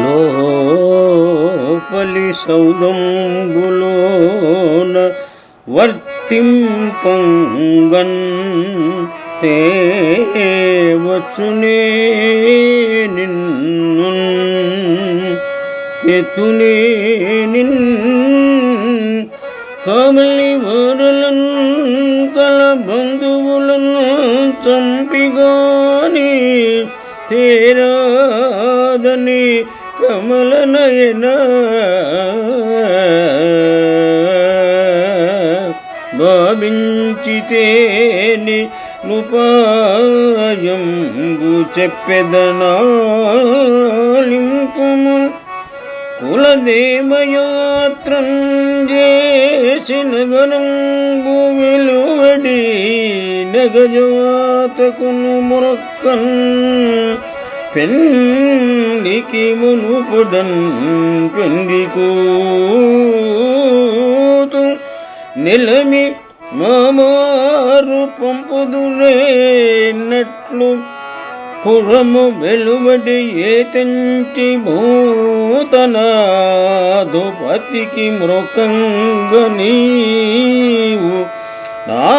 లోపలి సౌదంబులోన వర్తింపంగన్ తేవచునే నిన్ను తెతునే నిన్ కమలి వరలన్ కల బంధువులను చంపిగాని తేరాదని కమల నయన భావించితేని నుపాయంబు చెప్పెదనాలింపుము కులదేవయాత్రం చేసిన గణంబు వెలువడి నగజాతకును మొరక్కన్ పెండికి మునుపుడన్ పెండికూతు నిలమి మామారు పంపుదురేనట్లు పురము వెలువడి ఏతంటి భూతనాధుపతికి మృకంగ నీవు నా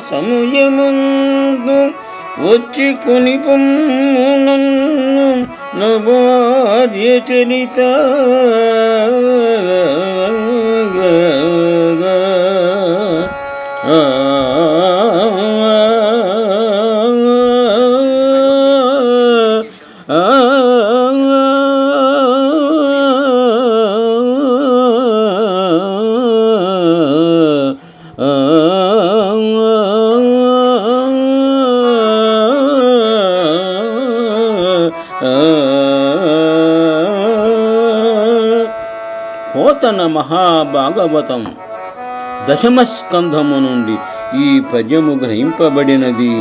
సమయమందు వచ్చి కొనిపొమ్ము నన్ను నవార్య చరిత పోతన మహాభాగవతం దశమస్కంధము నుండి ఈ పద్యము గ్రహింపబడినది.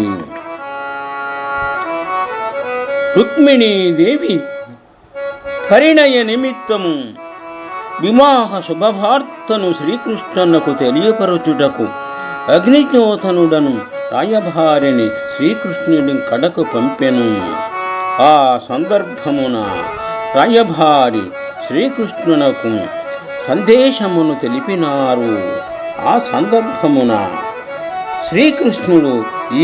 రుక్మిణీదేవి పరిణయ నిమిత్తము వివాహ శుభవార్తను శ్రీకృష్ణునకు తెలియపరచుటకు అగ్నిజ్యోతనుడను రాయభారిని శ్రీకృష్ణుని కడకు పంపెను. ఆ సందర్భమున రాయభారి శ్రీకృష్ణునకు సందేశమును తెలిపినారు. ఆ సందర్భమున శ్రీకృష్ణుడు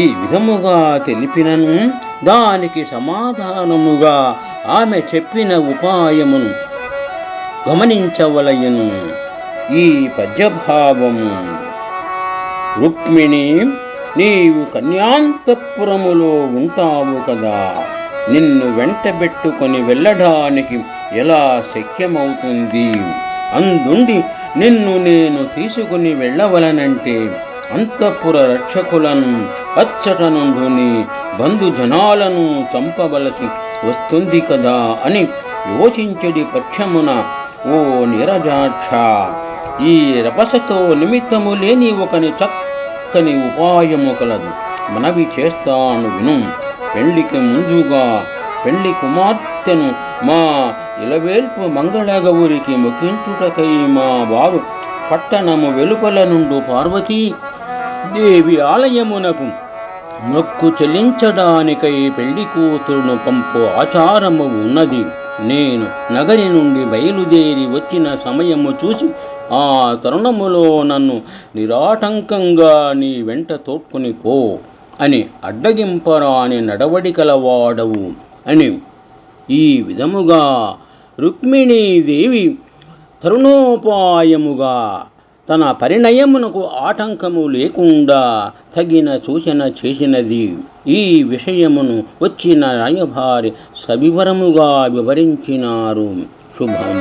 ఈ విధముగా తెలిపినను దానికి సమాధానముగా ఆమె చెప్పిన ఉపాయమును గమనించవలయను. ఈ పద్యభావము: రుక్మిణి, నీవు కన్యాంతఃపురములో ఉంటావు కదా, నిన్ను వెంటబెట్టుకొని వెళ్ళడానికి ఎలా శక్యమవుతుంది? అందుండి నిన్ను నేను తీసుకుని వెళ్ళవలనంటే అంతఃపుర రక్షకులను అచ్చటనుండుని బంధుజనాలను చంపవలసి వస్తుంది కదా అని యోచించడి పక్షమున, ఓ నీరజాక్ష, ఈ రపసతో నిమిత్తము లేని ఒకని చక్కని ఉపాయము కలదు, మనవి చేస్తాను విను. పెళ్లికి ముందుగా పెళ్లి కుమార్తెను మా ఇలవేల్పు మంగళగౌరికి మొక్కించుటకై మా వారు పట్టణము వెలుపల నుండు పార్వతీ దేవి ఆలయమునకు మొక్కు చెల్లించడానికై పెళ్లి కూతురును పంపు ఆచారము ఉన్నది. నేను నగరి నుండి బయలుదేరి వచ్చిన సమయము చూసి ఆ తరుణములో నన్ను నిరాటంకంగా నీ వెంట తోడ్కొని పో అని అడ్డగింపరాని నడవడికలవాడవు అని ఈ విధముగా రుక్మిణీదేవి తరుణోపాయముగా తన పరిణయమునకు ఆటంకము లేకుండా తగిన సూచన చేసినది. ఈ విషయమును వచ్చిన రాయభారి సవివరముగా వివరించినారు. శుభం.